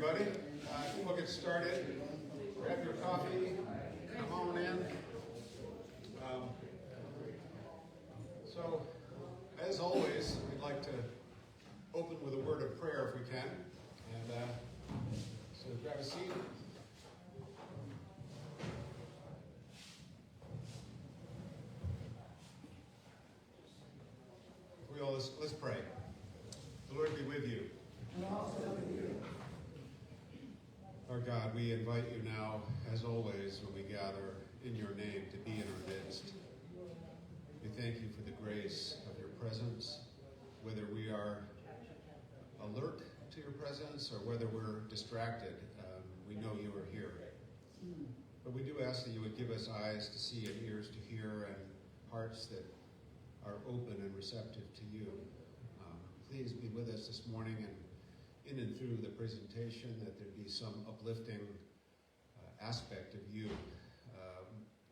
everybody. I think we'll get started. Grab your coffee, come on in. So, as always, we'd like to open with a word of prayer if we can. And so grab a seat. Let's pray. The Lord be with you. And also with you. Our God, we invite you now, as always, when we gather in your name to be in our midst. We thank you for the grace of your presence, whether we are alert to your presence or whether we're distracted. We know you are here. But we do ask that you would give us eyes to see and ears to hear and hearts that are open and receptive to you. Please be with us this morning and in and through the presentation, that there be some uplifting aspect of you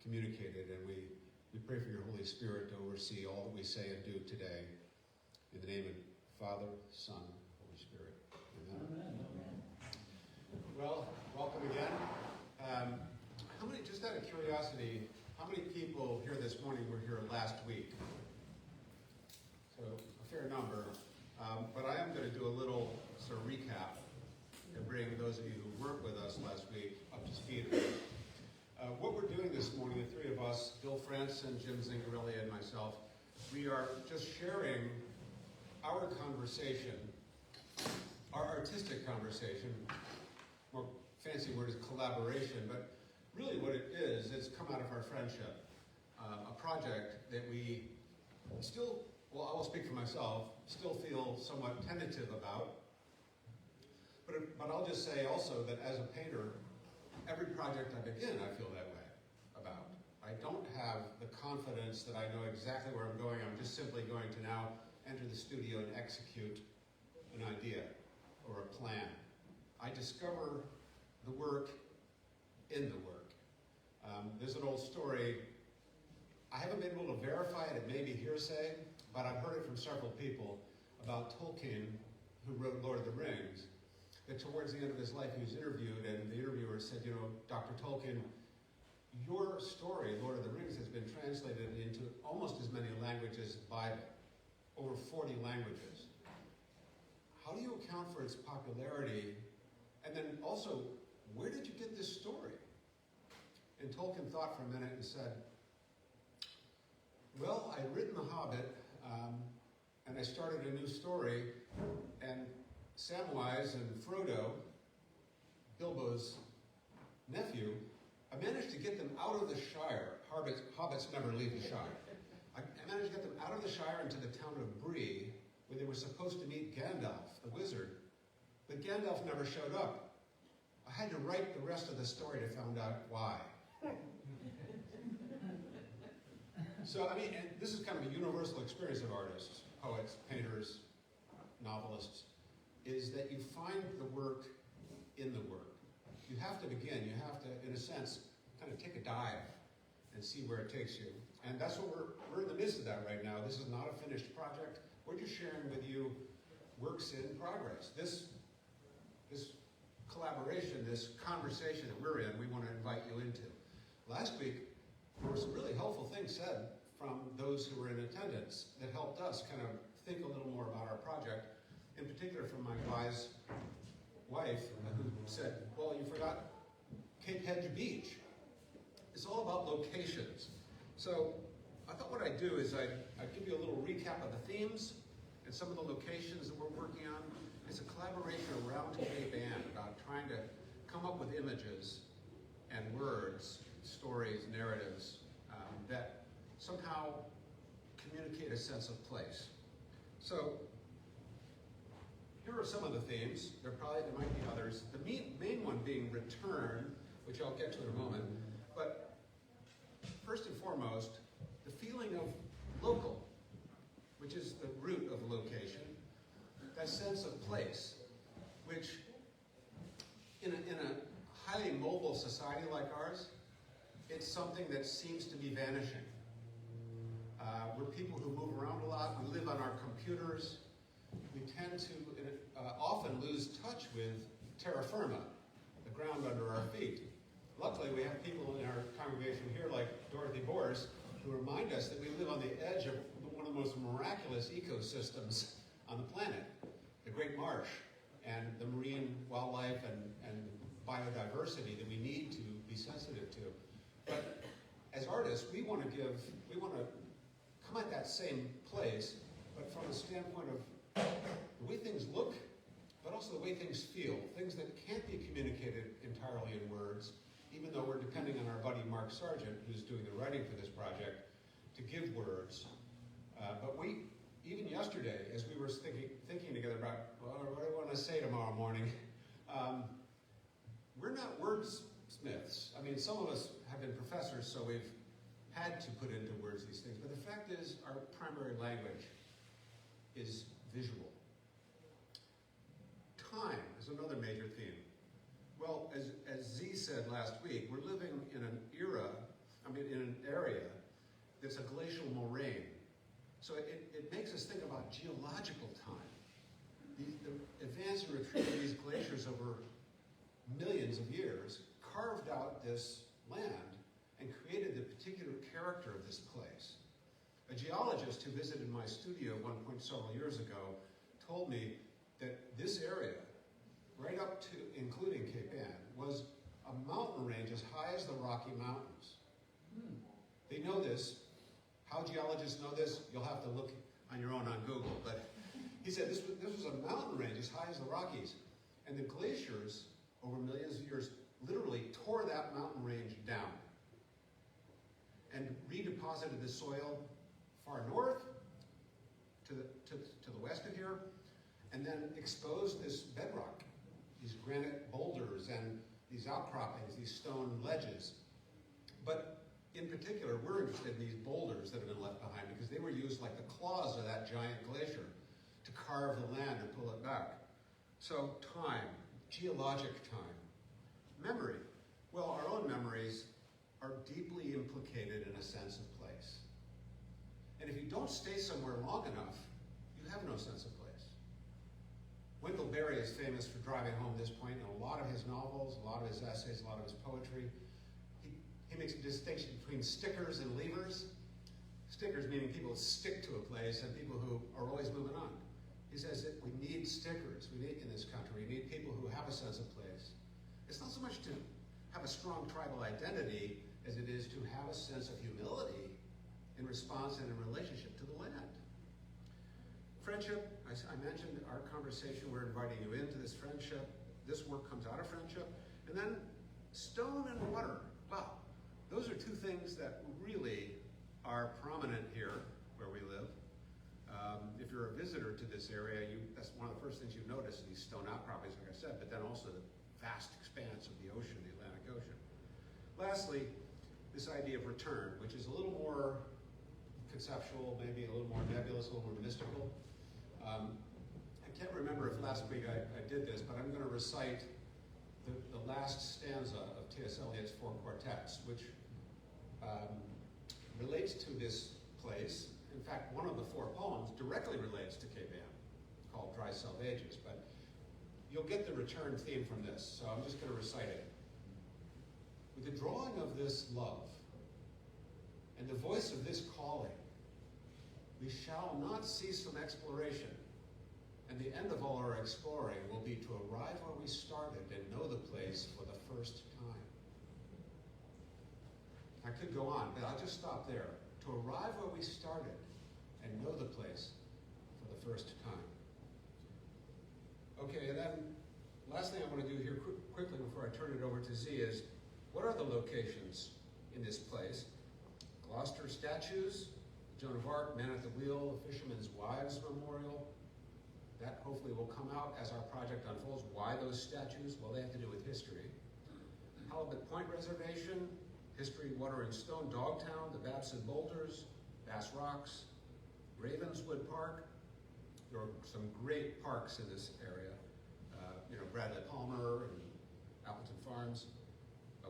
communicated. And we pray for your Holy Spirit to oversee all that we say and do today. In the name of Father, Son, Holy Spirit. Amen. Amen. Well, welcome again. How many, just out of curiosity, how many people here this morning were here last week? So a fair number. But I am going to do a little sort of recap and bring those of you who weren't with us last week up to speed. What we're doing this morning, the three of us, Bill Franson, Jim Zingarelli, and myself, we are just sharing our conversation, our artistic conversation. More fancy word is collaboration, but really what it is, it's come out of our friendship. A project that we still, well, I will speak for myself, still feel somewhat tentative about. But I'll just say also that as a painter, every project I begin, I feel that way about. I don't have the confidence that I know exactly where I'm going. I'm just simply going to now enter the studio and execute an idea or a plan. I discover the work in the work. There's an old story. I haven't been able to verify it. It may be hearsay, but I've heard it from several people about Tolkien, who wrote Lord of the Rings, that towards the end of his life he was interviewed, and the interviewer said, you know, Dr. Tolkien, your story, Lord of the Rings, has been translated into almost as many languages as the Bible, over 40 languages. How do you account for its popularity? And then also, where did you get this story? And Tolkien thought for a minute and said, well, I'd written The Hobbit, and I started a new story, and Samwise and Frodo, Bilbo's nephew, I managed to get them out of the Shire. Hobbits never leave the Shire. I managed to get them out of the Shire into the town of Bree, where they were supposed to meet Gandalf, the wizard, but Gandalf never showed up. I had to write the rest of the story to find out why. So, I mean, and this is kind of a universal experience of artists, poets, painters, novelists, is that you find the work in the work. You have to begin, you have to, in a sense, kind of take a dive and see where it takes you. And that's what we're in the midst of that right now. This is not a finished project. We're just sharing with you works in progress. This collaboration, this conversation that we're in, we want to invite you into. Last week, there were some really helpful things said from those who were in attendance that helped us kind of think a little more about our project, in particular from my wise wife, who said, well, you forgot Cape Hedge Beach. It's all about locations. So I thought what I'd do is I'd give you a little recap of the themes and some of the locations that we're working on. It's a collaboration around a band about trying to come up with images and words, stories, narratives that somehow communicate a sense of place. So here are some of the themes. There might be others. The main one being return, which I'll get to in a moment. But first and foremost, the feeling of local, which is the root of location, that sense of place, which in a highly mobile society like ours, it's something that seems to be vanishing. We're people who move around a lot. We live on our computers. We tend to often lose touch with terra firma, the ground under our feet. Luckily, we have people in our congregation here like Dorothy Boers who remind us that we live on the edge of one of the most miraculous ecosystems on the planet, the Great Marsh, and the marine wildlife and biodiversity that we need to be sensitive to. But as artists, we want to come at that same place, but from a standpoint of the way things look, but also the way things feel, things that can't be communicated entirely in words, even though we're depending on our buddy Mark Sargent, who's doing the writing for this project, to give words. But we, even yesterday, as we were thinking together about, well, what do I want to say tomorrow morning, we're not wordsmiths. I mean, some of us have been professors, so we've had to put into words these things. But the fact is, our primary language is visual. Time is another major theme. Well, as Z said last week, we're living in an in an area that's a glacial moraine. So it makes us think about geological time. The advance and retreat of these glaciers over millions of years carved out this land and created the particular character of this place. A geologist who visited my studio at one point several years ago told me that this area, right up to including Cape Ann, was a mountain range as high as the Rocky Mountains. They know this. How geologists know this, you'll have to look on your own on Google. But he said this was a mountain range as high as the Rockies. And the glaciers, over millions of years, literally tore that mountain range down and redeposited the soil far north to the west of here, and then exposed this bedrock, these granite boulders and these outcroppings, these stone ledges. But in particular, we're interested in these boulders that have been left behind because they were used like the claws of that giant glacier to carve the land and pull it back. So time, geologic time. Memory. Well, our own memories are deeply implicated in a sense of place. And if you don't stay somewhere long enough, you have no sense of place. Wendell Berry is famous for driving home this point in a lot of his novels, a lot of his essays, a lot of his poetry. He makes a distinction between stickers and leavers. Stickers meaning people stick to a place and people who are always moving on. He says that we need stickers. We need, in this country, we need people who have a sense of place. It's not so much to have a strong tribal identity as it is to have a sense of humility in response and in relationship to the land. Friendship, I mentioned our conversation, we're inviting you into this friendship. This work comes out of friendship. And then stone and water. Wow, those are two things that really are prominent here where we live. If you're a visitor to this area, that's one of the first things you notice, these stone outcroppings, like I said, but then also the vast expanse of the ocean, the Atlantic Ocean. Lastly, this idea of return, which is a little more conceptual, maybe a little more nebulous, a little more mystical. I can't remember if last week I did this, but I'm going to recite the last stanza of T.S. Eliot's Four Quartets, which relates to this place. In fact, one of the four poems directly relates to Cape Ann, called Dry Selvages, but you'll get the return theme from this, so I'm just going to recite it. With the drawing of this love and the voice of this calling, we shall not cease from exploration, and the end of all our exploring will be to arrive where we started and know the place for the first time. I could go on, but I'll just stop there. To arrive where we started and know the place for the first time. Okay, and then last thing I want to do here quickly before I turn it over to Z is, what are the locations in this place? Gloucester statues, Joan of Arc, Man at the Wheel, Fishermen's Wives Memorial. That hopefully will come out as our project unfolds. Why those statues? Well, they have to do with history. Halibut Point Reservation, History, Water and Stone, Dogtown, the Babson Boulders, Bass Rocks, Ravenswood Park. There are some great parks in this area. Bradley Palmer and Appleton Farms,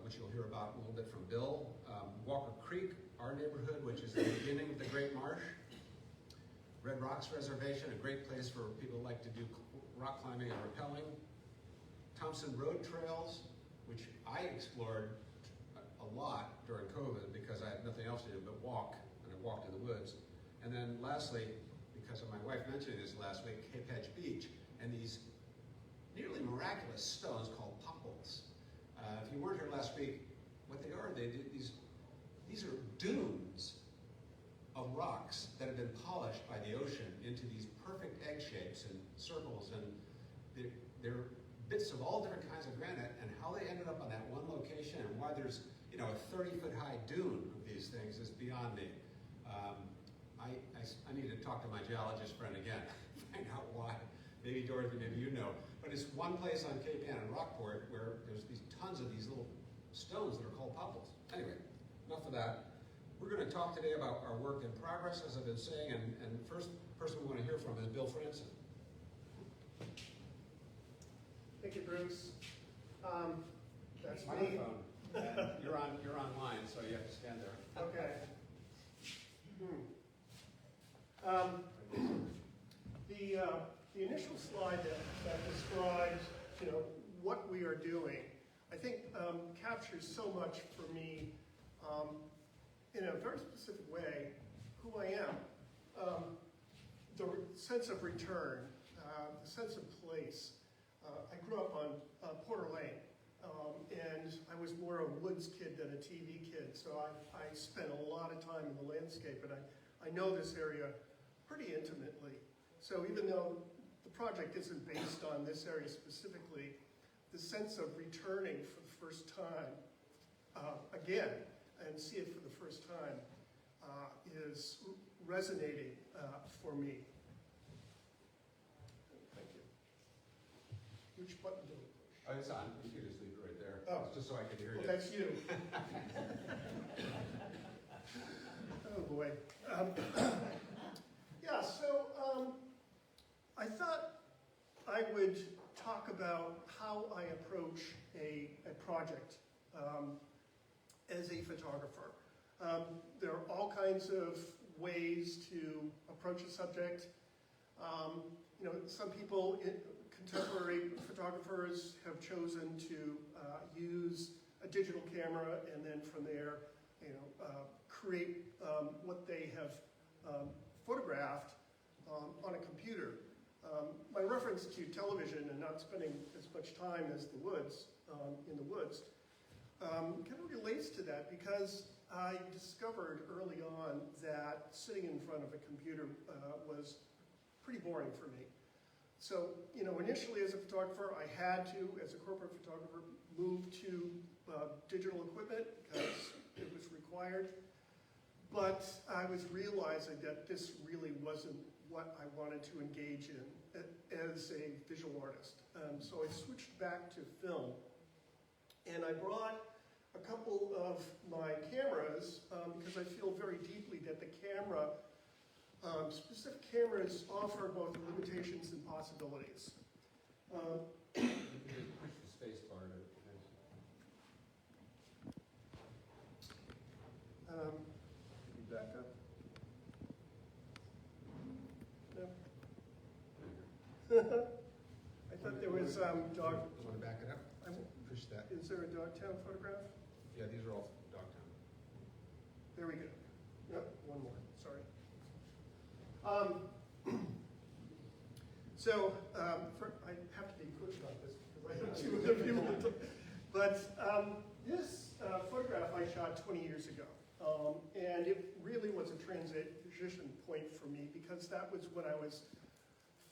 which you'll hear about a little bit from Bill. Walker Creek, our neighborhood, which is the beginning of the Great Marsh. Red Rocks Reservation, a great place for people who like to do rock climbing and rappelling. Thompson Road trails, which I explored a lot during COVID because I had nothing else to do but walk, and I walked in the woods. And then lastly, because of my wife mentioning this last week, Cape Hedge Beach, and these nearly miraculous stones called popples. If you weren't here last week, what they are, these are dunes of rocks that have been polished by the ocean into these perfect egg shapes and circles, and they're bits of all different kinds of granite, and how they ended up on that one location and why there's a 30-foot high dune of these things is beyond me. I need to talk to my geologist friend again, find out why. Maybe Dorothy, maybe you know. But it's one place on Cape Ann and Rockport where there's these tons of these little stones that are called popples. Anyway, enough of that. We're going to talk today about our work in progress, as I've been saying, and the first person we want to hear from is Bill Franson. Thank you, Bruce. That's me. Microphone. You're online, so you have to stand there. Okay. The initial slide that describes, what we are doing, I think captures so much for me in a very specific way who I am. The sense of return, the sense of place. I grew up on Porter Lane, and I was more a woods kid than a TV kid, so I spent a lot of time in the landscape, and I know this area pretty intimately. So even though the project isn't based on this area specifically, the sense of returning for the first time, again, and see it for the first time, is resonating for me. Thank you. Which button do we push? Oh, it's on. You can just leave it right there. Oh. It's just so I can hear Well, you. that's you. Oh boy. I thought I would talk about how I approach a project as a photographer. There are all kinds of ways to approach a subject. Some people, contemporary photographers, have chosen to use a digital camera and then from there, create what they have photographed on a computer. My reference to television and not spending as much time as in the woods, kind of relates to that because I discovered early on that sitting in front of a computer was pretty boring for me. So, initially as a photographer, I had to, as a corporate photographer, move to digital equipment because it was required. But I was realizing that this really wasn't what I wanted to engage in as a visual artist. So I switched back to film, and I brought a couple of my cameras because I feel very deeply that the camera, specific cameras offer both limitations and possibilities. Push the space bar to Can you back up? No. I thought there was dog. You want to back it up? Push that. Is there a Dogtown photograph? Yeah, these are all Dogtown. There we go. Yep, one more. Sorry. I have to be quick about this because I have two other people to talk. But this photograph I shot 20 years ago. And it really was a transition point for me because that was when I was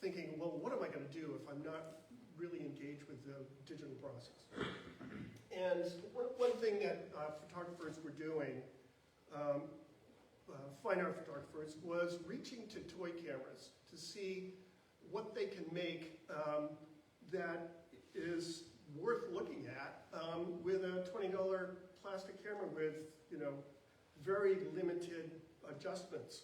thinking, well, what am I going to do if I'm not really engaged with the digital process? And one thing that photographers were doing, fine art photographers, was reaching to toy cameras to see what they can make that is worth looking at with a $20 plastic camera with, very limited adjustments.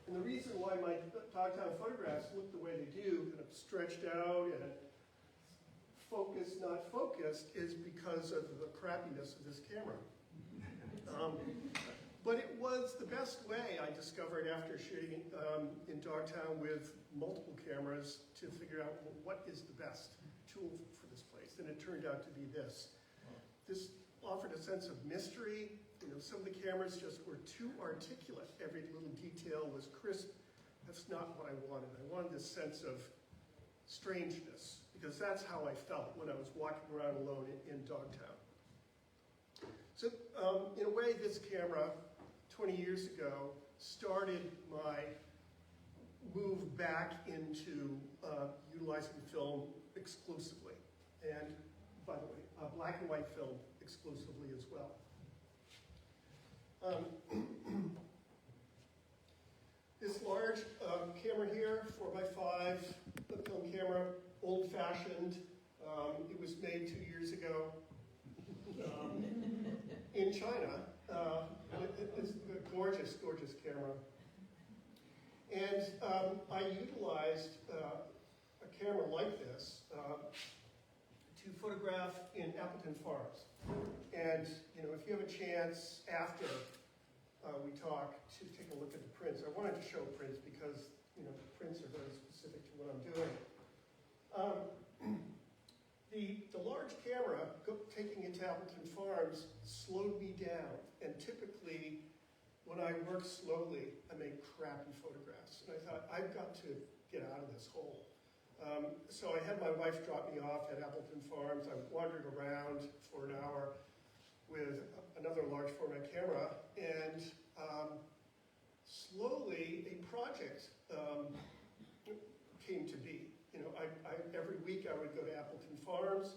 And the reason why my Dogtown photographs look the way they do, kind of stretched out and focused, not focused, is because of the crappiness of this camera. But it was the best way, I discovered after shooting in Dogtown with multiple cameras, to figure out what is the best tool for projects, and it turned out to be this. This offered a sense of mystery. You know, some of the cameras just were too articulate. Every little detail was crisp. That's not what I wanted. I wanted this sense of strangeness, because that's how I felt when I was walking around alone in Dogtown. So, in a way, this camera, 20 years ago, started my move back into utilizing film exclusively. And, by the way, black and white film exclusively as well. This large camera here, 4x5, the film camera, old-fashioned. It was made 2 years ago in China. It's a gorgeous, gorgeous camera. And I utilized a camera like this to photograph in Appleton Farms. And you know, if you have a chance after we talk to take a look at the prints, I wanted to show prints because you know the prints are very specific to what I'm doing. The large camera taking it to Appleton Farms slowed me down, and typically when I work slowly, I make crappy photographs. And I thought, I've got to get out of this hole. So I had my wife drop me off at Appleton Farms. I wandered around for an hour with another large format camera, and slowly a project came to be. You know, every week I would go to Appleton Farms.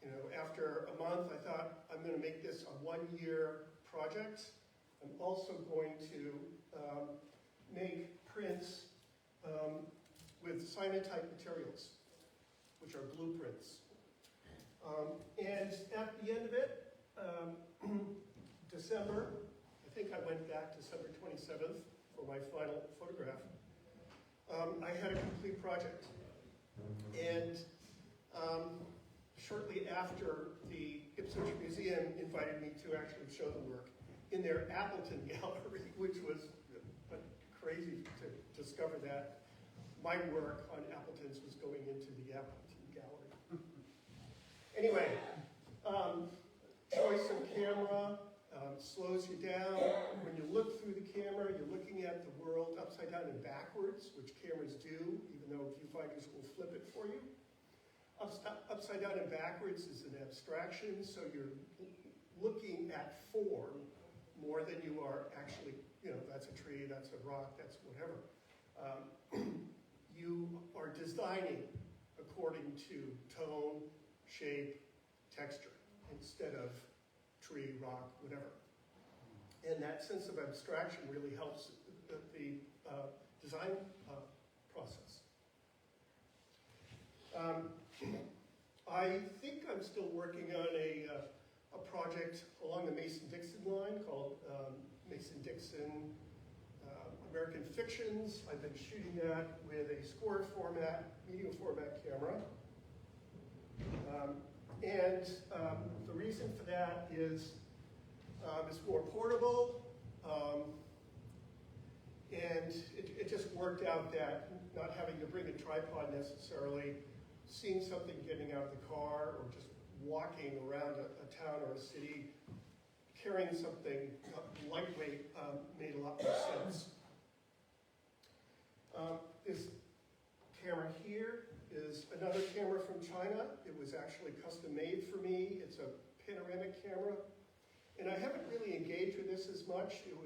You know, after a month, I thought, I'm going to make this a one-year project. I'm also going to make prints with cyanotype materials, which are blueprints. And at the end of it, December, I think I went back December 27th for my final photograph. I had a complete project. And shortly after, the Ipswich Museum invited me to actually show the work in their Appleton gallery, which was crazy to discover that my work on Appleton's was going into the Appleton gallery. Anyway, choice of camera slows you down. When you look through the camera, you're looking at the world upside down and backwards, which cameras do, even though viewfinders will flip it for you. Upside down and backwards is an abstraction, so you're looking at form more than you are actually, you know, that's a tree, that's a rock, that's whatever. You are designing according to tone, shape, texture, instead of tree, rock, whatever. And that sense of abstraction really helps the design process. I think I'm still working on a project along the Mason-Dixon line called Mason-Dixon American Fictions. I've been shooting that with a square format, medium format camera. And the reason for that is it's more portable, and it just worked out that not having to bring a tripod necessarily, seeing something getting out of the car or just walking around a town or a city, carrying something lightweight made a lot more sense. This camera here is another camera from China. It was actually custom made for me. It's a panoramic camera. And I haven't really engaged with this as much. It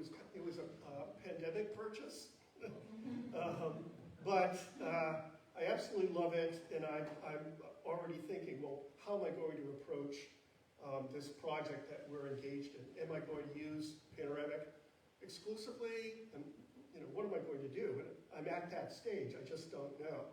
was a pandemic purchase. But I absolutely love it, and I'm already thinking, well, how am I going to approach this project that we're engaged in? Am I going to use panoramic exclusively? And, you know, what am I going to do? And I'm at that stage, I just don't know.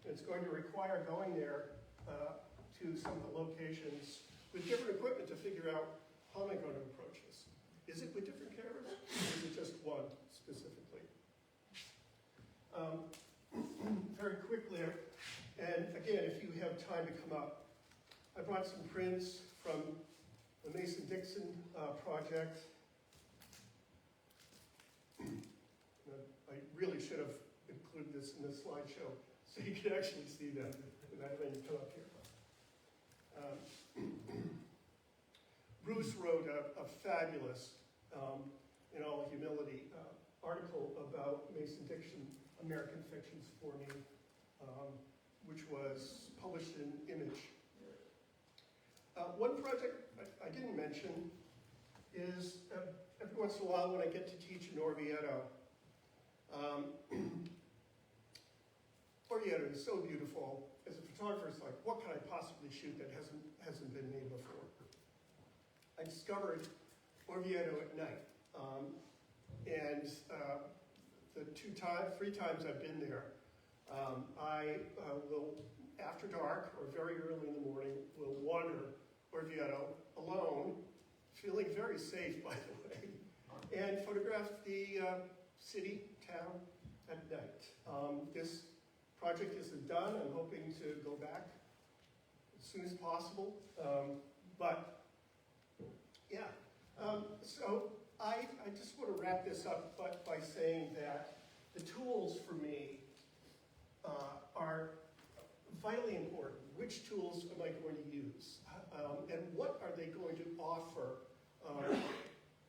And it's going to require going there to some of the locations with different equipment to figure out how am I going to approach this. Is it with different cameras, or is it just one specifically? Very quickly, and again, if you have time to come up, I brought some prints from the Mason-Dixon project. I really should have included this in the slideshow so you can actually see them without having to come up here. Bruce wrote a fabulous, in all humility, article about Mason Dixon, American Fictions for Me, which was published in Image. One project I didn't mention is every once in a while when I get to teach in Orvieto, Orvieto is so beautiful. As a photographer, it's like, what can I possibly shoot that hasn't been made before? I discovered Orvieto at night, and the 3 times I've been there, I will, after dark or very early in the morning, will wander Orvieto alone, feeling very safe, by the way, and photograph the city, town at night. This project isn't done. I'm hoping to go back as soon as possible. But yeah, so I just want to wrap this up by saying that the tools for me are vitally important. Which tools am I going to use? And what are they going to offer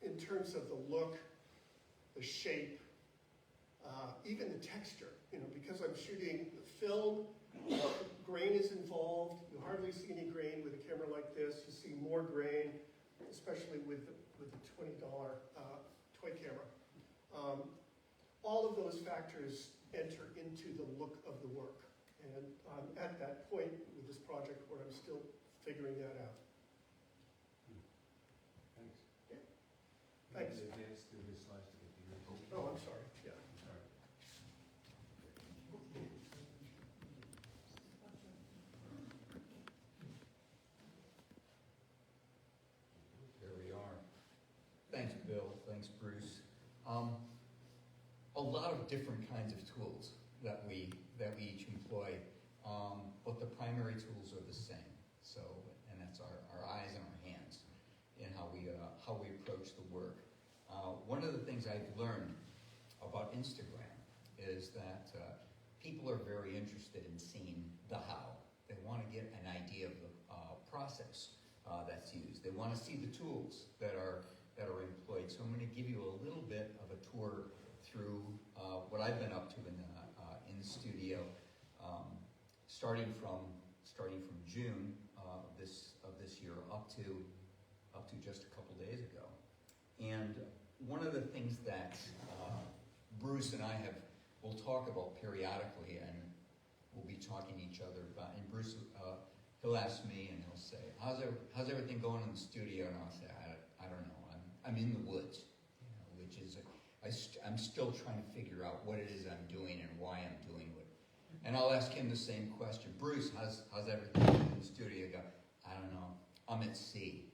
in terms of the look, the shape, even the texture? You know, because I'm shooting film, grain is involved. You hardly see any grain with a camera like this. You see more grain, especially with the $20 toy camera. All of those factors enter into the look of the work. And I'm at that point with this project where I'm still figuring that out. Thanks. Yeah. Thanks. Advance through his slides to get to your. Oh, I'm sorry. Yeah. Sorry. There we are. Thanks, Bill. Thanks, Bruce. A lot of different kinds of tools that we each employ, but the primary tools are the same. So, and that's our eyes and our hands in how we approach the work. One of the things I've learned about Instagram is that people are very interested in seeing the how. They want to get an idea of the process that's used. They want to see the tools that are employed. So I'm going to give you a little bit of a tour through what I've been up to in the studio, starting from June of this year up to just a couple days ago. And one of the things that Bruce and I we'll talk about periodically, and we'll be talking to each other about. And Bruce, he'll ask me, and he'll say, "How's everything going in the studio?" And I'll say, "I don't know. I'm in the woods," which is I'm still trying to figure out what it is I'm doing and why I'm doing it. And I'll ask him the same question. Bruce, how's everything in the studio? I go, I don't know. I'm at sea.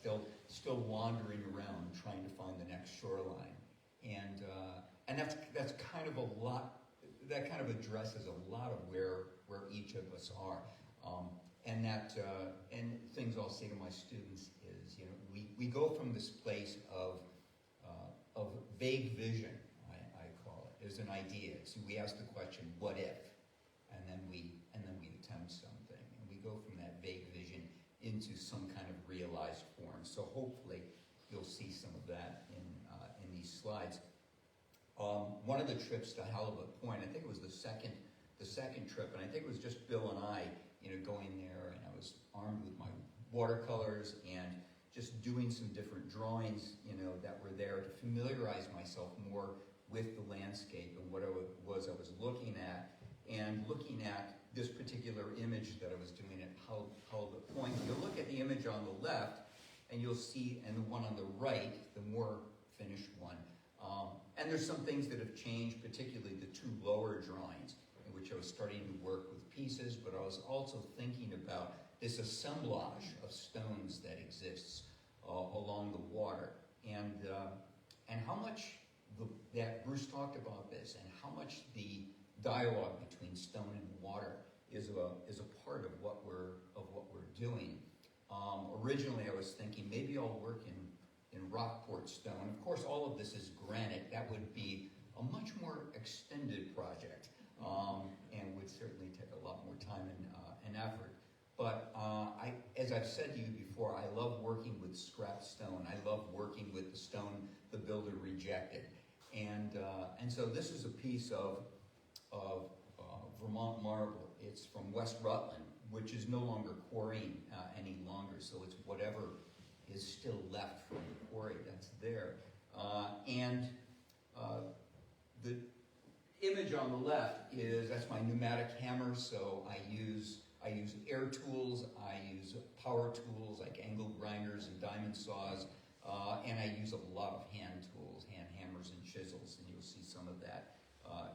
So still wandering around trying to find the next shoreline. And that's kind of a lot. That kind of addresses a lot of where each of us are. And things I'll say to my students is, we go from this place of vague vision, I call it. There's an idea. So we ask the question, what if? And then we attempt something. And we go from that vague vision into some kind of realized form. So hopefully you'll see some of that in these slides. One of the trips to Halibut Point, I think it was the second trip, and I think it was just Bill and I, going there, and I was armed with my watercolors and just doing some different drawings, that were there to familiarize myself more with the landscape and what I was looking at, and looking at this particular image that I was doing at Halibut Point. You'll look at the image on the left, and you'll see, and the one on the right, the more finished one. And there's some things that have changed, particularly the 2 lower drawings, in which I was starting to work with pieces, but I was also thinking about this assemblage of stones that exists along the water, and how much that Bruce talked about this, and how much the dialogue between stone and water is a part of what we're doing. Originally, I was thinking maybe I'll work in Rockport stone. Of course, all of this is granite. That would be a much more extended project, and would certainly take a lot more time an effort. But as I've said to you before, I love working with scrap stone. I love working with the stone the builder rejected. And so this is a piece of Vermont marble. It's from West Rutland, which is no longer quarrying any longer, so it's whatever is still left from the quarry that's there. The image on the left that's my pneumatic hammer, so I use air tools, I use power tools like angle grinders and diamond saws, and I use a lot of hand tools, hand hammers and chisels, and you'll see some of that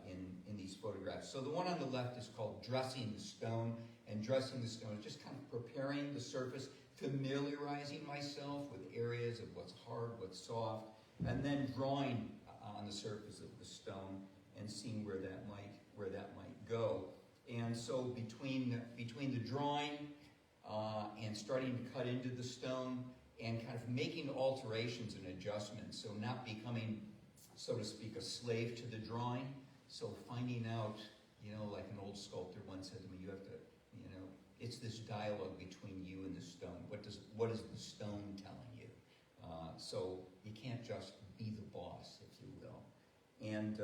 in these photographs. So the one on the left is called dressing the stone, and dressing the stone is just kind of preparing the surface, familiarizing myself with areas of what's hard, what's soft, and then drawing on the surface of the stone and seeing where that might go. And so between the drawing and starting to cut into the stone and kind of making alterations and adjustments, so not becoming, so to speak, a slave to the drawing. So finding out, like an old sculptor once said to me, you have to, it's this dialogue between you and the stone. What is the stone telling you? So you can't just be the boss, if you will. And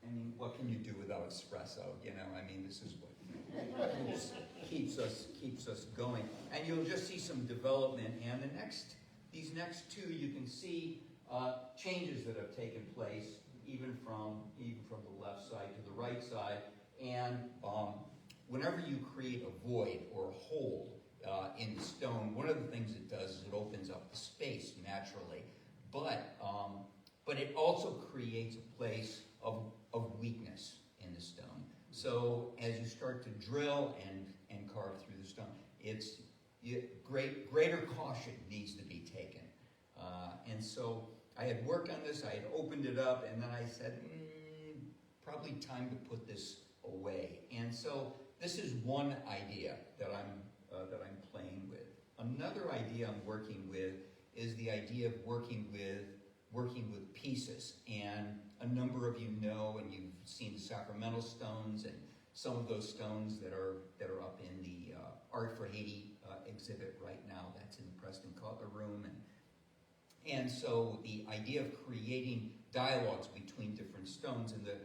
I mean, what can you do without espresso? This is what keeps us going. And you'll just see some development. And these next two, you can see changes that have taken place, even from the left side to the right side. And whenever you create a void or a hole in the stone, one of the things it does is it opens up the space naturally. But it also creates a place of weakness in the stone. So as you start to drill and carve through the stone, greater caution needs to be taken. And so I had worked on this, I had opened it up, and then I said, probably time to put this away. And so this is one idea that I'm playing with. Another idea I'm working with is the idea of working with pieces. And a number of you know, and you've seen the Sacramento stones and some of those stones that are up in the Art for Haiti exhibit right now. That's in the Preston Cutler room. And so the idea of creating dialogues between different stones. And the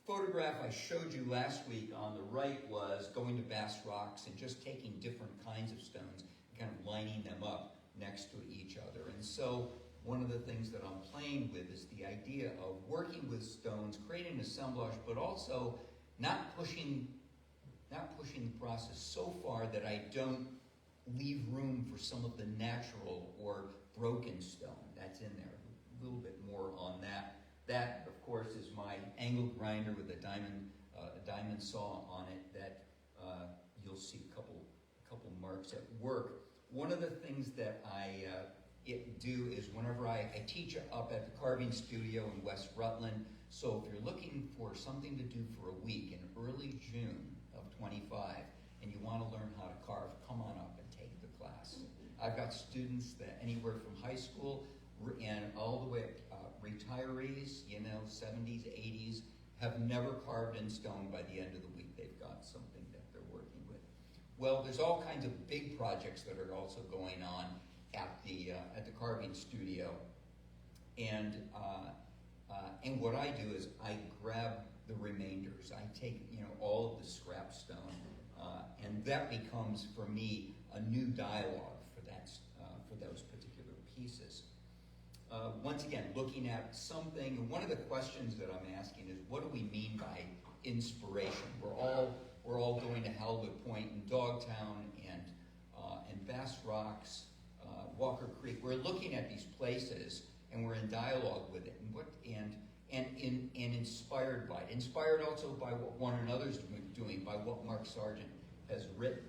photograph I showed you last week on the right was going to Bass Rocks and just taking different kinds of stones and kind of lining them up next to each other. And so one of the things that I'm playing with is the idea of working with stones, creating an assemblage, but also not pushing the process so far that I don't leave room for some of the natural or broken stone that's in there. A little bit more on that. That, of course, is my angle grinder with a diamond saw on it that you'll see a couple marks at work. One of the things that I do is whenever I teach up at the carving studio in West Rutland, so if you're looking for something to do for a week in early June of 25 and you want to learn how to carve, come on up and take the class. I've got students that anywhere from high school and all the way up, retirees, 70s, 80s, have never carved in stone. By the end of the week, they've got something that they're working with. Well, there's all kinds of big projects that are also going on at the carving studio, and what I do is I grab the remainders. I take all of the scrap stone, and that becomes for me a new dialogue for those particular pieces. Once again, looking at something, and one of the questions that I'm asking is, what do we mean by inspiration? We're all going to Halibut Point and Dogtown and Bass Rocks, Walker Creek. We're looking at these places and we're in dialogue with it, and inspired by it. Inspired also by what one another's doing, by what Mark Sargent has written.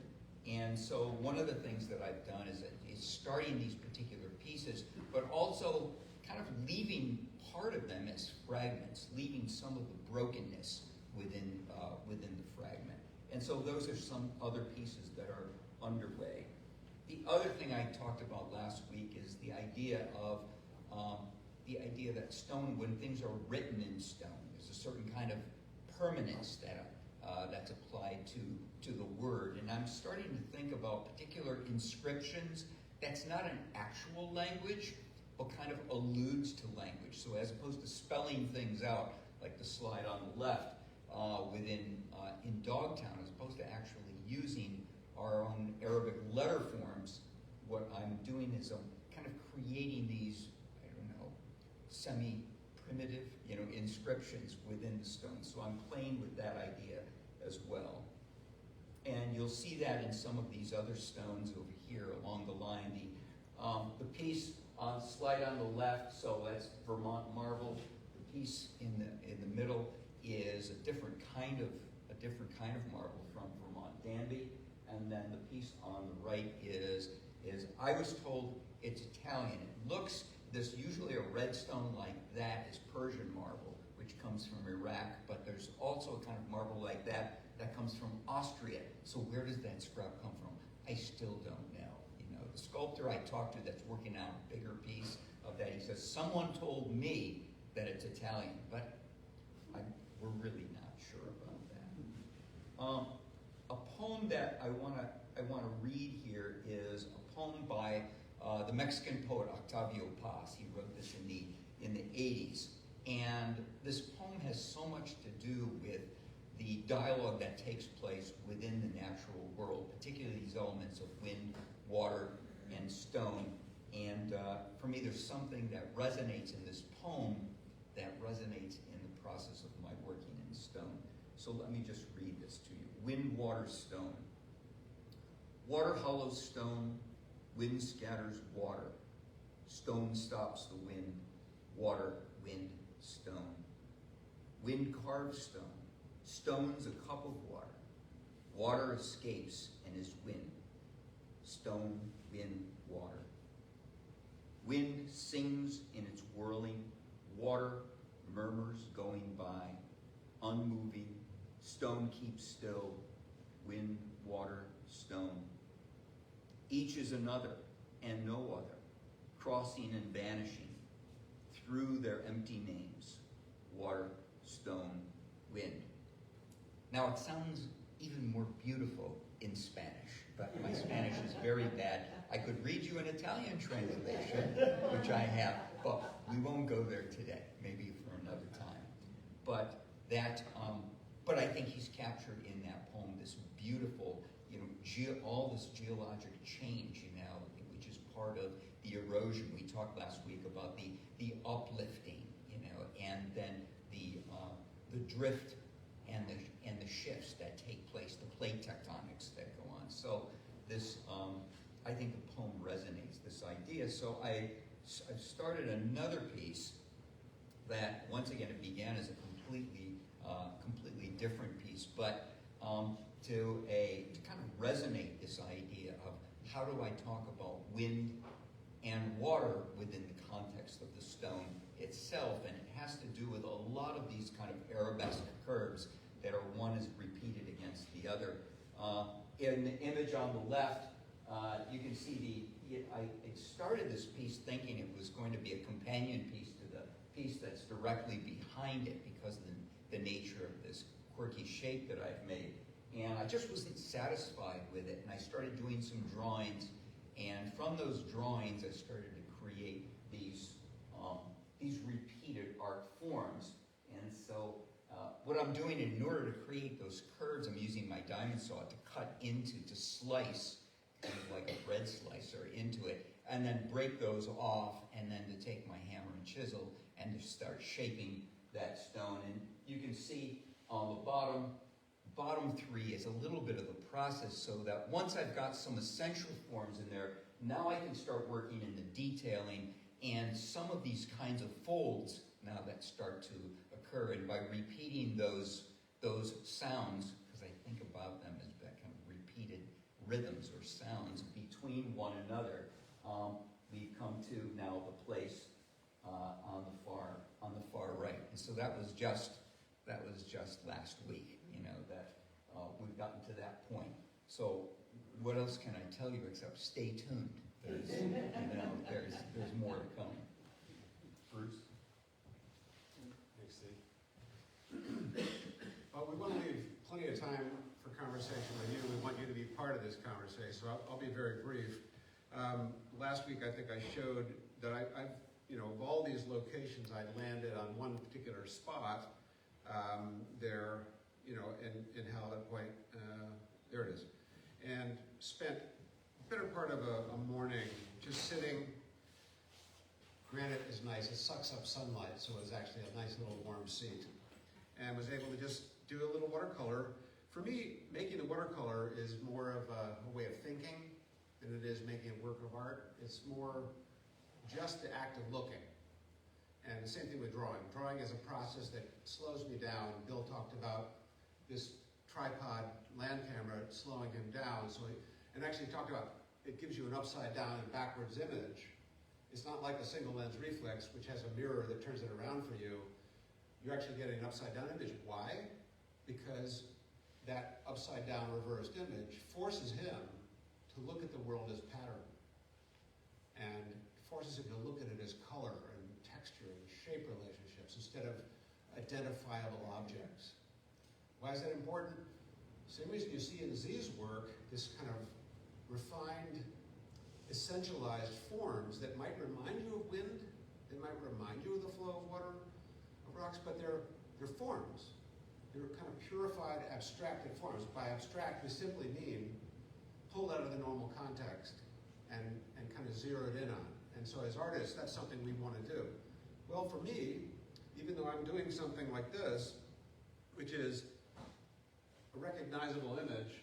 And so one of the things that I've done is starting these particular pieces, but also kind of leaving part of them as fragments, leaving some of the brokenness within the fragment. And so those are some other pieces that are underway. The other thing I talked about last week is the idea that stone, when things are written in stone, there's a certain kind of permanence that's applied to the word. And I'm starting to think about particular inscriptions that's not an actual language, but kind of alludes to language. So as opposed to spelling things out, like the slide on the left, in Dogtown, as opposed to actually using our own Arabic letter forms, what I'm doing is I'm kind of creating these, I don't know, semi-primitive, inscriptions within the stone. So I'm playing with that idea as well. And you'll see that in some of these other stones over here along the line. The piece on slide on the left, so that's Vermont marble. The piece in the middle is a different kind of marble from Vermont Danby, and then the piece on the right is I was told it's Italian. It looks, there's usually a red stone like that is Persian marble, which comes from Iraq, but there's also a kind of marble like that comes from Austria. So where does that scrap come from? I still don't know. The sculptor I talked to that's working on a bigger piece of that, he says, someone told me that it's Italian, but we're really not sure about that. A poem that I want to read here is a poem by the Mexican poet Octavio Paz. He wrote this in the 80s, and this poem has so much to do with the dialogue that takes place within the natural world, particularly these elements of wind, water, and stone. And for me, there's something that resonates in this poem that resonates in the process of my working in stone. So let me just read this to you. Wind, water, stone. Water hollows stone, wind scatters water. Stone stops the wind, water, wind, stone. Wind carves stone. Stone's a cup of water. Water escapes and is wind. Stone, wind, water. Wind sings in its whirling. Water murmurs going by. Unmoving. Stone keeps still. Wind, water, stone. Each is another and no other, crossing and vanishing through their empty names. Water, stone, wind. Now it sounds even more beautiful in Spanish, but my Spanish is very bad. I could read you an Italian translation, which I have, but we won't go there today, maybe for another time. But I think he's captured in that poem this beautiful, all this geologic change, which is part of the erosion. We talked last week about the uplifting, and then the drift and the shifts that take place, the plate tectonics that go on. So this, I think the poem resonates, this idea. So I've started another piece that, once again, it began as a completely different piece, but to kind of resonate this idea of how do I talk about wind and water within the context of the stone itself, and it has to do with a lot of these kind of arabesque curves that are one is repeated against the other. In the image on the left, you can see I started this piece thinking it was going to be a companion piece to the piece that's directly behind it because of the nature of this quirky shape that I've made. And I just wasn't satisfied with it, and I started doing some drawings, and from those drawings I started to create these repeated art forms. And so what I'm doing in order to create those curves, I'm using my diamond saw to slice, kind of like a bread slicer, into it, and then break those off, and then to take my hammer and chisel and to start shaping that stone. And you can see on the bottom three is a little bit of the process, so that once I've got some essential forms in there, now I can start working in the detailing and some of these kinds of folds now that start to occur. And by repeating those sounds, because I think about them as that kind of repeated rhythms or sounds between one another, we come to now the place on the far right. And so that was just last week, that we've gotten to that point. So what else can I tell you except stay tuned? There's more to come. Bruce? Thanks, Steve. We want to leave plenty of time for conversation with you. We want you to be part of this conversation, so I'll be very brief. Last week, I think I showed that I've, of all these locations, I landed on one particular spot there, in Hallett Point. There it is. And spent a better part of a morning just sitting. Granite is nice, it sucks up sunlight, so it's actually a nice little warm seat. And was able to just do a little watercolor. For me, making the watercolor is more of a way of thinking than it is making a work of art. It's more just the act of looking. And the same thing with drawing. Drawing is a process that slows me down. Bill talked about this tripod land camera slowing him down. And actually talked about it gives you an upside down and backwards image. It's not like a single lens reflex, which has a mirror that turns it around for you. You're actually getting an upside down image. Why? Because that upside down reversed image forces him to look at the world as pattern. And forces him to look at it as color and texture and shape relationships instead of identifiable objects. Why is that important? Same reason you see in Z's work, this kind of refined, essentialized forms that might remind you of wind, they might remind you of the flow of water, of rocks, but they're forms. They're kind of purified, abstracted forms. By abstract, we simply mean pulled out of the normal context and kind of zeroed in on. And so as artists, that's something we want to do. Well, for me, even though I'm doing something like this, which is a recognizable image,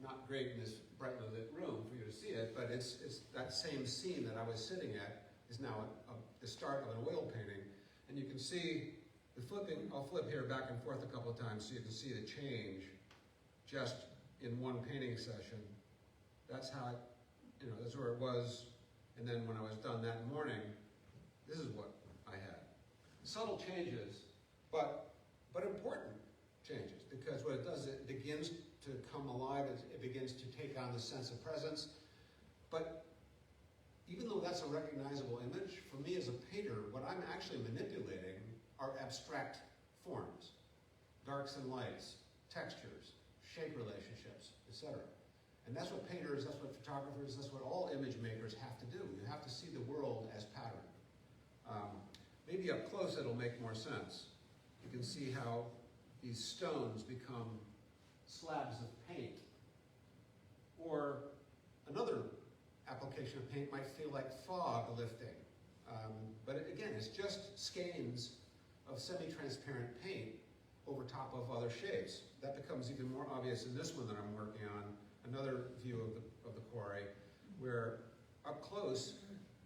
not great in this brightly lit room for you to see it, but it's that same scene that I was sitting at is now the start of an oil painting. And you can see the flipping, I'll flip here back and forth a couple of times so you can see the change just in one painting session. That's how it, that's where it was. And then when I was done that morning, this is what I had. Subtle changes, but important changes, because what it does, it begins to come alive, it begins to take on the sense of presence. But even though that's a recognizable image, for me as a painter, what I'm actually manipulating are abstract forms, darks and lights, textures, shape relationships, etc. And that's what painters, that's what photographers, that's what all image makers have to do. You have to see the world as pattern. Maybe up close it'll make more sense. You can see how these stones become slabs of paint. Or another application of paint might feel like fog lifting. But again, it's just skeins of semi-transparent paint over top of other shapes. That becomes even more obvious in this one that I'm working on, another view of the quarry, where up close,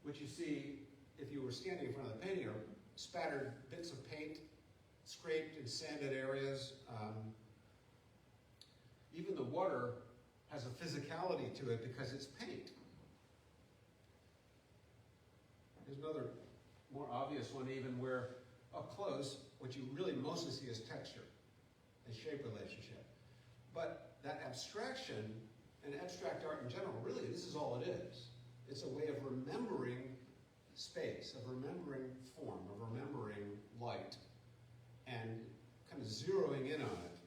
what you see if you were standing in front of the painting are spattered bits of paint, scraped and sanded areas. Even the water has a physicality to it because it's paint. Here's another more obvious one, even where up close, what you really mostly see is texture and shape relationship. But that abstraction and abstract art in general, really, this is all it is. It's a way of remembering space, of remembering form, of remembering light, and kind of zeroing in on it.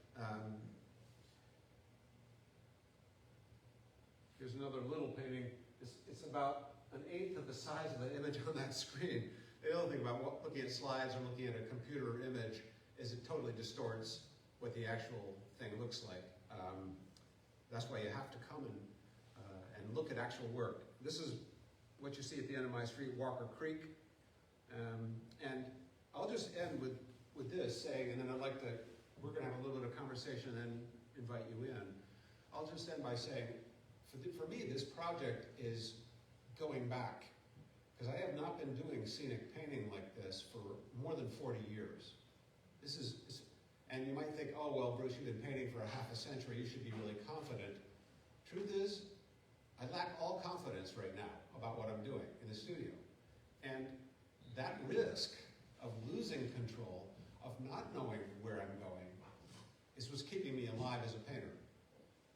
Here's another little painting. It's about an eighth of the size of the image on that screen. The other thing about looking at slides or looking at a computer image is it totally distorts what the actual thing looks like. That's why you have to come and look at actual work. This is what you see at the end of my street, Walker Creek. And I'll just end with this saying, and then we're going to have a little bit of conversation and then invite you in. I'll just end by saying, for me, this project is going back, because I have not been doing scenic painting like this for more than 40 years. And you might think, oh, well, Bruce, you've been painting for a half a century, you should be really confident. Truth is, I lack all confidence right now about what I'm doing in the studio. And that risk of losing control, of not knowing where I'm going, is what's keeping me alive as a painter.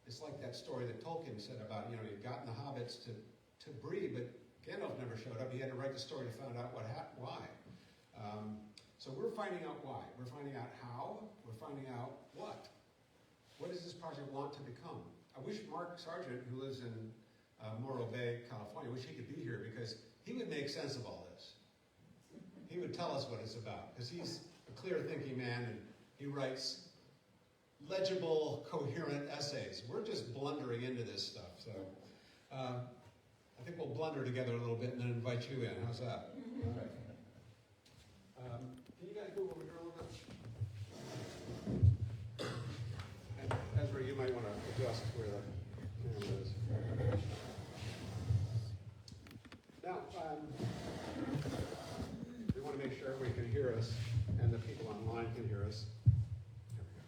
It's like that story that Tolkien said about, he'd gotten the hobbits to breed, but Gandalf never showed up. He had to write the story to find out why. So we're finding out why. We're finding out how. We're finding out what. what does this project want to become? I wish Mark Sargent, who lives in Morro Bay, California, I wish he could be here because he would make sense of all this. He would tell us what it's about because he's a clear thinking man and he writes legible, coherent essays. We're just blundering into this stuff. So I think we'll blunder together a little bit and then invite you in. How's that? All right. Can you guys move over here a little bit? And Ezra, you might want to adjust where the camera is. Now, we want to make sure everybody can hear us and the people online can hear us. There we go.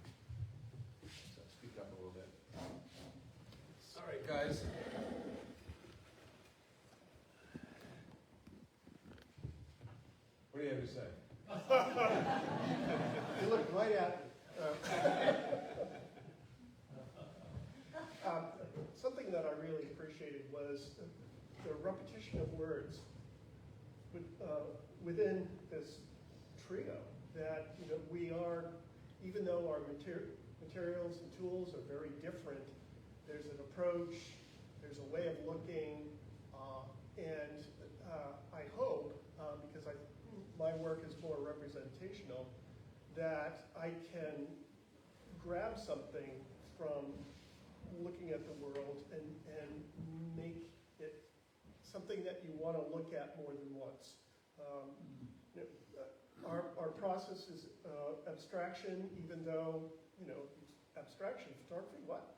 So speak up a little bit. All right, guys. What do you have to say? You looked right at something that I really appreciated was the repetition of words within this trio. That we are, even though our materials and tools are very different, there's an approach, there's a way of looking, and I hope, because my work is more representational, that I can grab something from looking at the world and make it something that you want to look at more than once. Our process is abstraction, even though, abstraction, photography, what?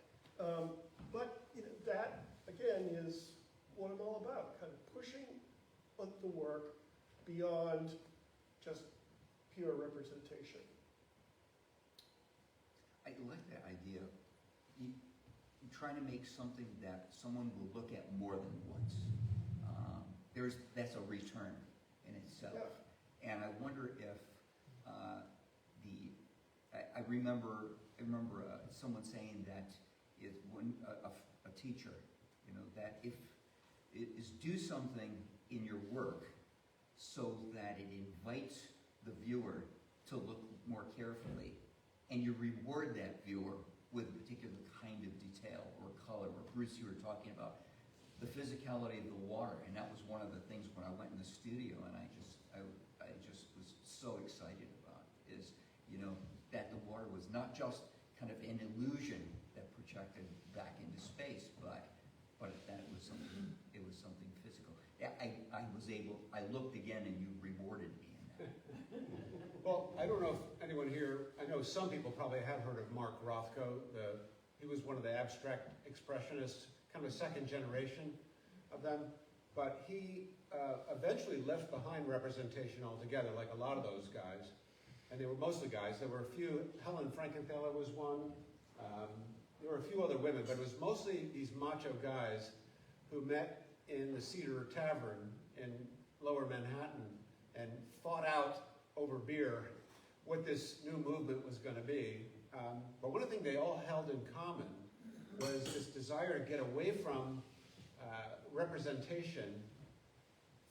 But that, again, is what I'm all about, kind of pushing the work beyond just pure representation. I like that idea. You trying to make something that someone will look at more than once. That's a return in itself. Yeah. And I wonder if I remember someone saying that is when a teacher, that if it is do something in your work so that it invites the viewer to look more carefully, and you reward that viewer with a particular kind of detail or color. Or Bruce, you were talking about the physicality of the water, and that was one of the things when I went in the studio, and I just was so excited about is that the water was not just kind of an illusion that projected back into space, but that it was something physical. I looked again, and you rewarded me in that. Well, I don't know if anyone here, I know some people probably have heard of Mark Rothko. He was one of the abstract expressionists, kind of a second generation of them. But he eventually left behind representation altogether, like a lot of those guys. And they were mostly guys. There were a few, Helen Frankenthaler was one. There were a few other women, but it was mostly these macho guys who met in the Cedar Tavern in Lower Manhattan and fought out over beer what this new movement was going to be. But one of the things they all held in common was this desire to get away from representation,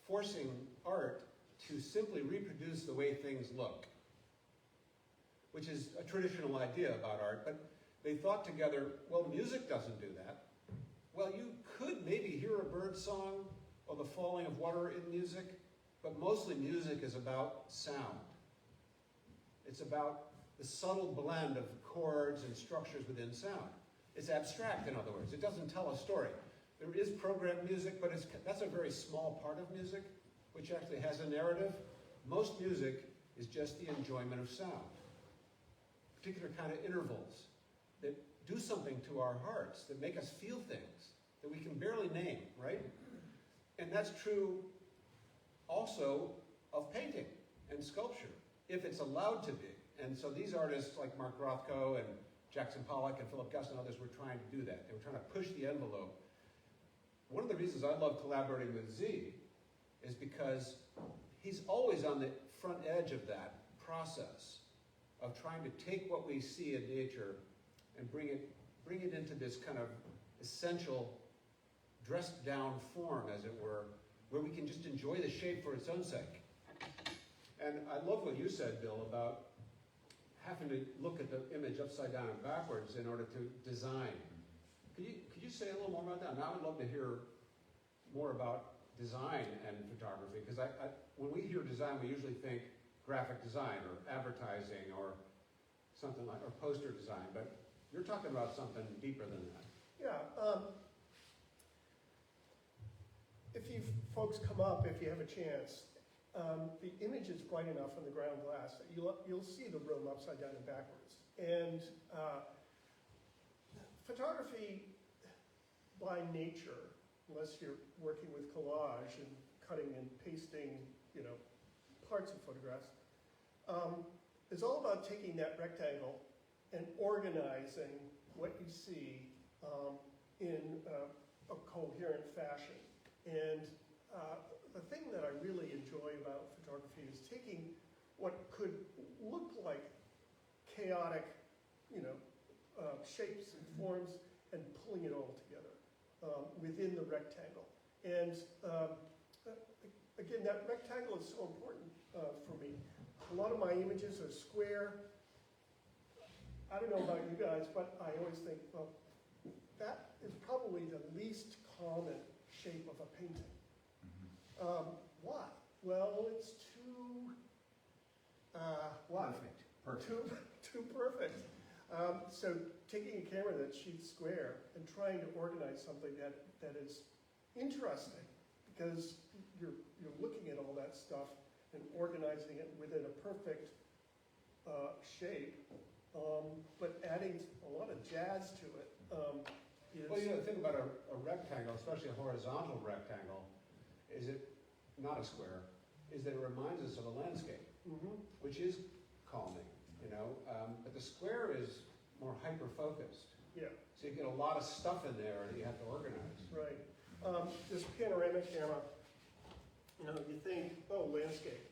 forcing art to simply reproduce the way things look, which is a traditional idea about art. But they thought together, well, music doesn't do that. Well, you could maybe hear a bird song or the falling of water in music, but mostly music is about sound. It's about the subtle blend of chords and structures within sound. It's abstract, in other words. It doesn't tell a story. There is programmed music, but that's a very small part of music, which actually has a narrative. Most music is just the enjoyment of sound. Particular kind of intervals that do something to our hearts, that make us feel things that we can barely name, right? And that's true also of painting and sculpture, if it's allowed to be. And so these artists like Mark Rothko and Jackson Pollock and Philip Gus and others were trying to do that. They were trying to push the envelope. One of the reasons I love collaborating with Z is because he's always on the front edge of that process of trying to take what we see in nature and bring it into this kind of essential dressed down form, as it were, where we can just enjoy the shape for its own sake. And I love what you said, Bill, about having to look at the image upside down and backwards in order to design. Could you say a little more about that? Now I would love to hear more about design and photography, because when we hear design, we usually think graphic design or advertising or something like, or poster design, but you're talking about something deeper than that. Yeah. If you folks come up, if you have a chance, the image is bright enough on the ground glass that you'll see the room upside down and backwards. And photography, by nature, unless you're working with collage and cutting and pasting, parts of photographs, is all about taking that rectangle and organizing what you see in a coherent fashion. And the thing that I really enjoy about photography is taking what could look like chaotic, shapes and forms and pulling it all together within the rectangle. And again, that rectangle is so important for me. A lot of my images are square. I don't know about you guys, but I always think, well, that is probably the least common shape of a painting. Why? Well, it's too, why? Perfect. Too perfect. So taking a camera that shoots square and trying to organize something that is interesting, because you're looking at all that stuff and organizing it within a perfect shape, but adding a lot of jazz to it. Well, the thing about a rectangle, especially a horizontal rectangle, is it not a square, is that it reminds us of a landscape, which is calming, but the square is more hyper-focused. Yeah. So you get a lot of stuff in there that you have to organize. Right. This panoramic camera, you think, oh, landscape,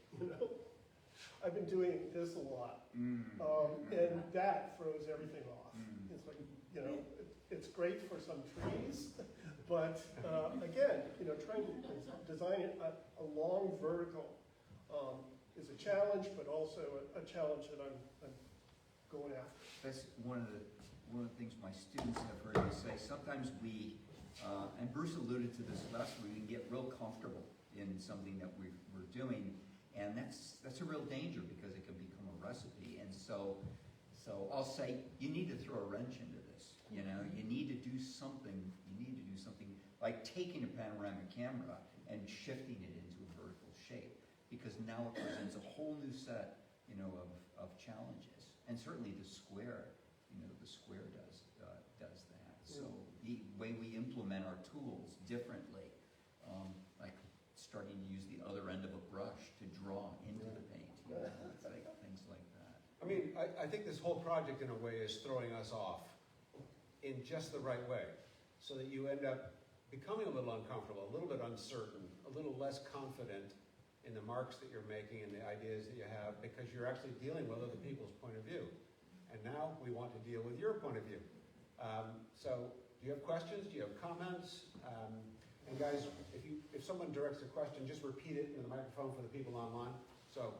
I've been doing this a lot. And that throws everything off. It's like, it's great for some trees, but again, trying to design it a long vertical is a challenge, but also a challenge that I'm going after. That's one of the things my students have heard me say. Sometimes we, and Bruce alluded to this last week, we can get real comfortable in something that we're doing, and that's a real danger because it can become a recipe. And so I'll say you need to throw a wrench into this. You need to do something. You need to do something like taking a panoramic camera and shifting it into a vertical shape, because now it presents a whole new set, of challenges. And certainly the square does that. So the way we implement our tools differently, like starting to use the other end of a brush to draw into the paint, it's like things like that. I mean, I think this whole project, in a way, is throwing us off in just the right way, so that you end up becoming a little uncomfortable, a little bit uncertain, a little less confident in the marks that you're making and the ideas that you have, because you're actually dealing with other people's point of view. And now we want to deal with your point of view. So do you have questions? Do you have comments? And guys, if someone directs a question, just repeat it into the microphone for the people online. So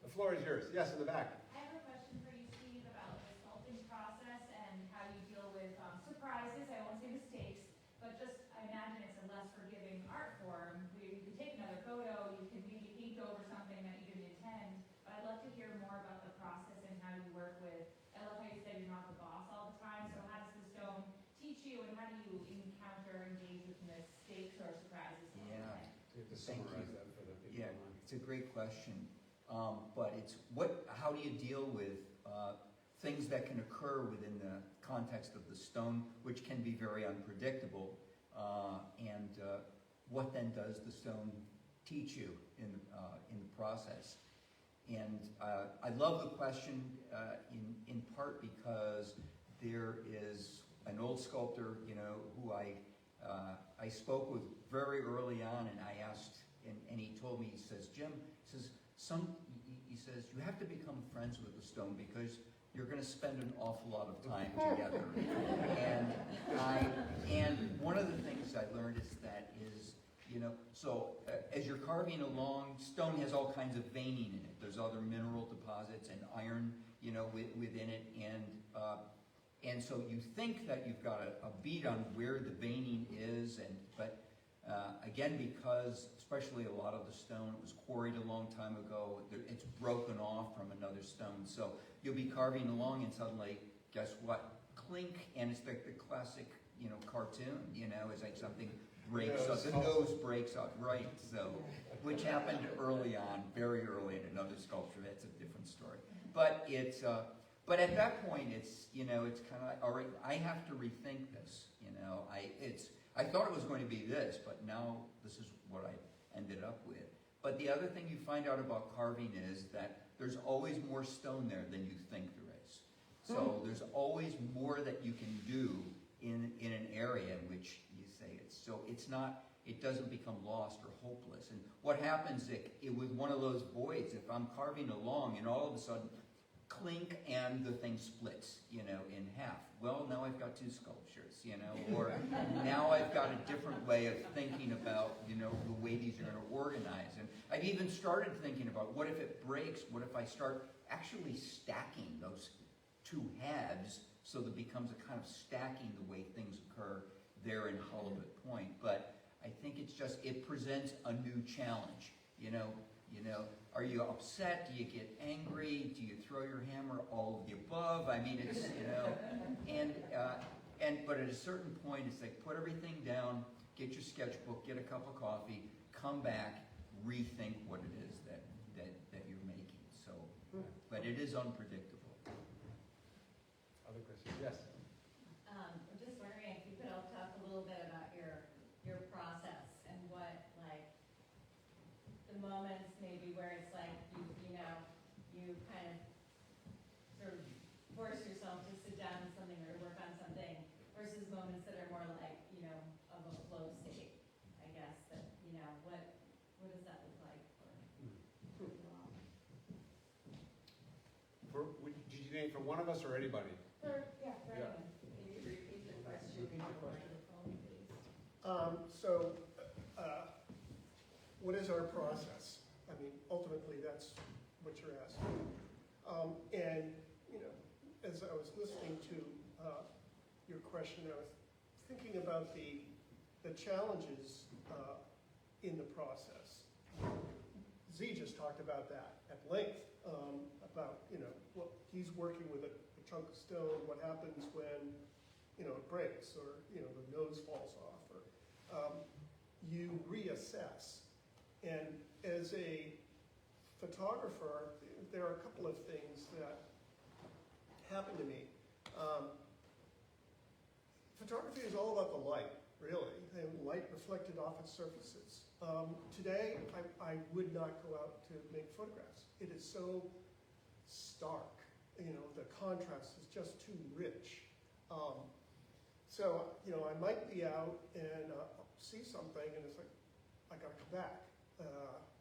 the floor is yours. Yes, in the back. I have a question for you, Steve, about the sculpting process and how you deal with surprises. I won't say mistakes, but just I imagine it's a less forgiving art form where you can take another photo, you can maybe paint over something that you didn't intend. But I'd love to hear more about the process and how you work with. I love how you said you're not the boss all the time. So how does the stone teach you, and how do you encounter and engage with mistakes or surprises? Yeah. You have to summarize that for the people Yeah, online. it's a great question. But it's how do you deal with things that can occur within the context of the stone, which can be very unpredictable, and what then does the stone teach you in the process? And I love the question in part because there is an old sculptor, who I spoke with very early on, and I asked, and he told me, he says, Jim, he says, you have to become friends with the stone because you're going to spend an awful lot of time together. And one of the things I learned is that as you're carving along, stone has all kinds of veining in it. There's other mineral deposits, and iron within it, and so you think that you've got a beat on where the veining is, but again, because especially a lot of the stone, it was quarried a long time ago, it's broken off from another stone. So you'll be carving along and suddenly, guess what? Clink, and it's like the classic, cartoon, it's like something breaks up, the nose breaks up, right? So, which happened early on, very early in another sculpture. That's a different story. But it's, but at that point, it's kind of like, all right, I have to rethink this. I thought it was going to be this, but now this is what I ended up with. But the other thing you find out about carving is that there's always more stone there than you think there is. So there's always more that you can do in an area in which you say it's so it doesn't become lost or hopeless. And what happens with one of those voids, if I'm carving along and all of a sudden clink and the thing splits, in half. Well, now I've got two sculptures, or now I've got a different way of thinking about, the way these are going to organize. And I've even started thinking about what if it breaks? What if I start actually stacking those two halves so that it becomes a kind of stacking the way things occur there in Halibut Point. But I think it presents a new challenge, Are you upset? Do you get angry? Do you throw your hammer? All of the above. I mean, it's, but at a certain point, it's like put everything down, get your sketchbook, get a cup of coffee, come back, rethink what it is that you're making. So, but it is unpredictable. Other questions? Yes. I'm just wondering if you could all talk a little bit about your process and what, the moments maybe where it's like you kind of sort of force yourself to sit down on something or work on something versus moments that are more like, of a flow state, I guess, that, what does that look like for you all? Did you name for one of us or anybody? For Yeah. anyone. Can you repeat the question? Repeat the question. Please. What is our process? I mean, ultimately, that's what you're asking. And, as I was listening to your question, I was thinking about the challenges in the process. Z just talked about that at length, about, what he's working with a chunk of stone, what happens when, it breaks or, the nose falls off, or you reassess. And as a photographer, there are a couple of things that happen to me. Photography is all about the light, really, and light reflected off its surfaces. Today, I would not go out to make photographs. It is so stark. The contrast is just too rich. So, I might be out and see something, and it's like, I gotta come back.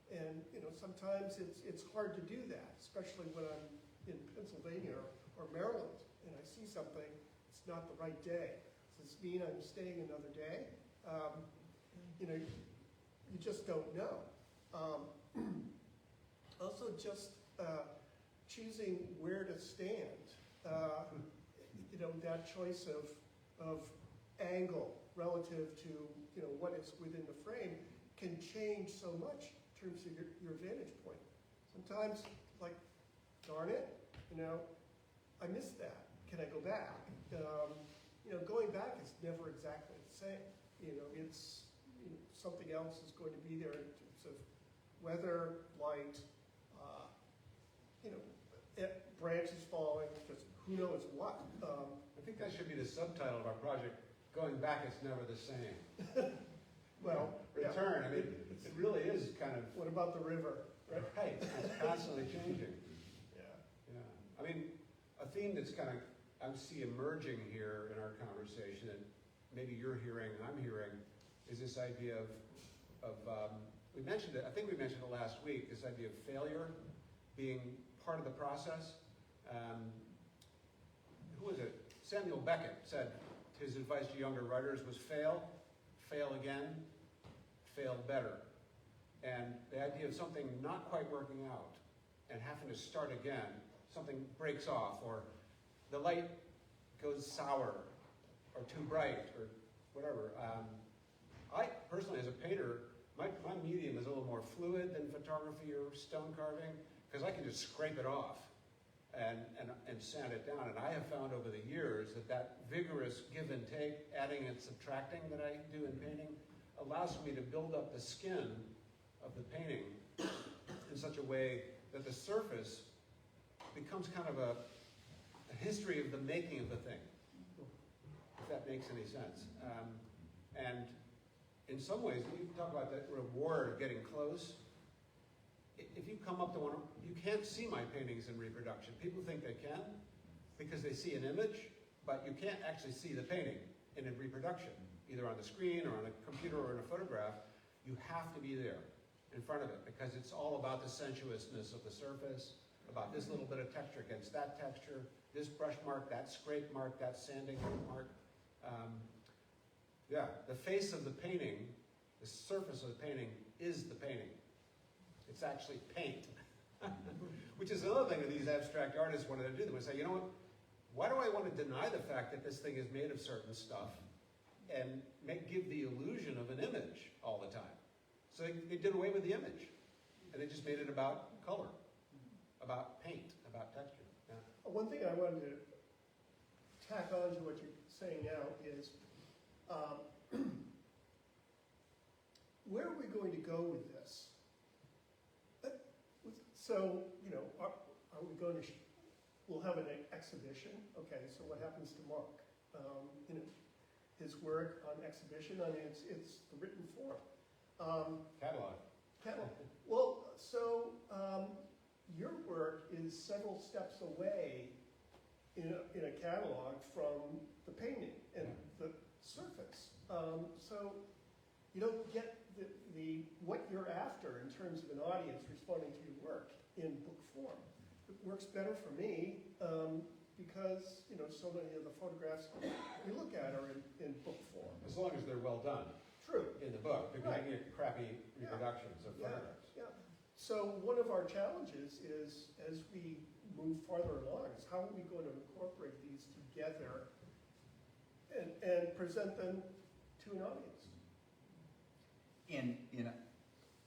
And sometimes it's hard to do that, especially when I'm in Pennsylvania or Maryland, and I see something, it's not the right day. Does this mean I'm staying another day? You just don't know. Also, just choosing where to stand. That choice of angle relative to what is within the frame can change so much in terms of your vantage point. Sometimes, like, darn it, I missed that. Can I go back? Going back is never exactly the same. It's something else is going to be there in terms of weather, light, branches falling, just who knows what. I think that should be the subtitle of our project. Going back, it's never the same. Well, return. I mean, it really is kind of. What about the river? Right. It's constantly changing. Yeah. I mean, a theme that's kind of I see emerging here in our conversation, and maybe you're hearing and I'm hearing, is this idea of we mentioned it. I think we mentioned it last week. This idea of failure being part of the process. Who was it? Samuel Beckett said his advice to younger writers was fail again, fail better. And the idea of something not quite working out and having to start again something breaks off, or the light goes sour, or too bright, or whatever. I personally, as a painter, my medium is a little more fluid than photography or stone carving, because I can just scrape it off and sand it down. And I have found over the years that vigorous give and take, adding and subtracting that I do in painting, allows me to build up the skin of the painting in such a way that the surface becomes kind of a history of the making of the thing, if that makes any sense. And in some ways, when you talk about that reward of getting close, if you come up to one, you can't see my paintings in reproduction. People think they can because they see an image, but you can't actually see the painting in a reproduction, either on the screen or on a computer or in a photograph. You have to be there in front of it because it's all about the sensuousness of the surface, about this little bit of texture against that texture, this brush mark, that scrape mark, that sanding mark. Yeah, the face of the painting, the surface of the painting is the painting. It's actually paint, which is another thing that these abstract artists wanted to do. They would say, you know what, why do I want to deny the fact that this thing is made of certain stuff and give the illusion of an image all the time? So they did away with the image, and they just made it about color, about paint, about texture. Yeah. One thing I wanted to tack on to what you're saying now is, where are we going to go with this? So, you know, are we going to, we'll have an exhibition. Okay, so what happens to Mark? You know, his work on exhibition, I mean, it's the written form. Catalog. Well, so your work is several steps away in a catalog from the painting and the surface. So you don't get the what you're after in terms of an audience responding to your work in book form. It works better for me because, you know, so many of the photographs we look at are in book form. As long as they're well done. True. In the book, because Right. you get crappy reproductions of photographs. Yeah. So one of our challenges is, as we move farther along, is how are we going to incorporate these together and present them to an audience? And, you know,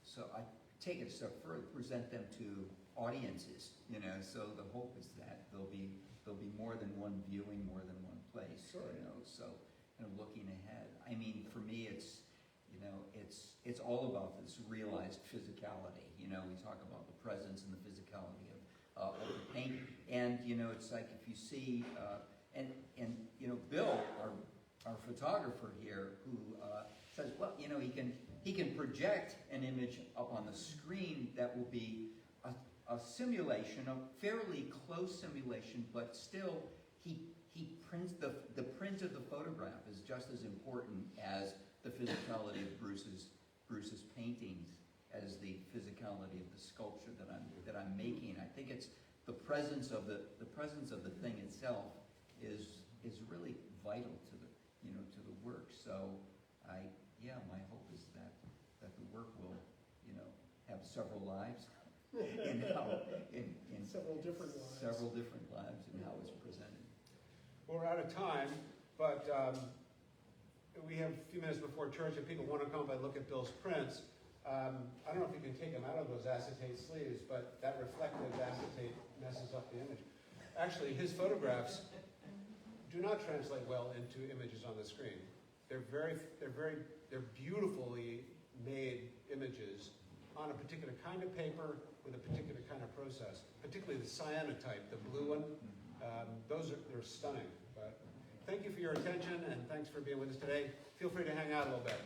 so I take it a step further, present them to audiences, you know, so the hope is that there'll be more than one viewing, more than one place, Sure. you know, so, you know, looking ahead. I mean, for me, it's, you know, it's all about this realized physicality, you know, we talk about the presence and the physicality of the paint, and, you know, it's like if you see, and you know, Bill, our photographer here, who says, well, you know, he can project an image up on the screen that will be a simulation, a fairly close simulation, but still he prints the print of the photograph is just as important as the physicality of Bruce's paintings as the physicality of the sculpture that I'm making. I think it's the presence of the thing itself is really vital to the work. So my hope is that the work will, you know, have several lives in Several different lives. several different lives in how it's presented. Well, we're out of time, but we have a few minutes before church. If people want to come by and look at Bill's prints, I don't know if you can take them out of those acetate sleeves, but that reflective acetate messes up the image. Actually, his photographs do not translate well into images on the screen. They're beautifully made images on a particular kind of paper with a particular kind of process, particularly the cyanotype, the blue one. They're stunning. But thank you for your attention, and thanks for being with us today. Feel free to hang out a little bit.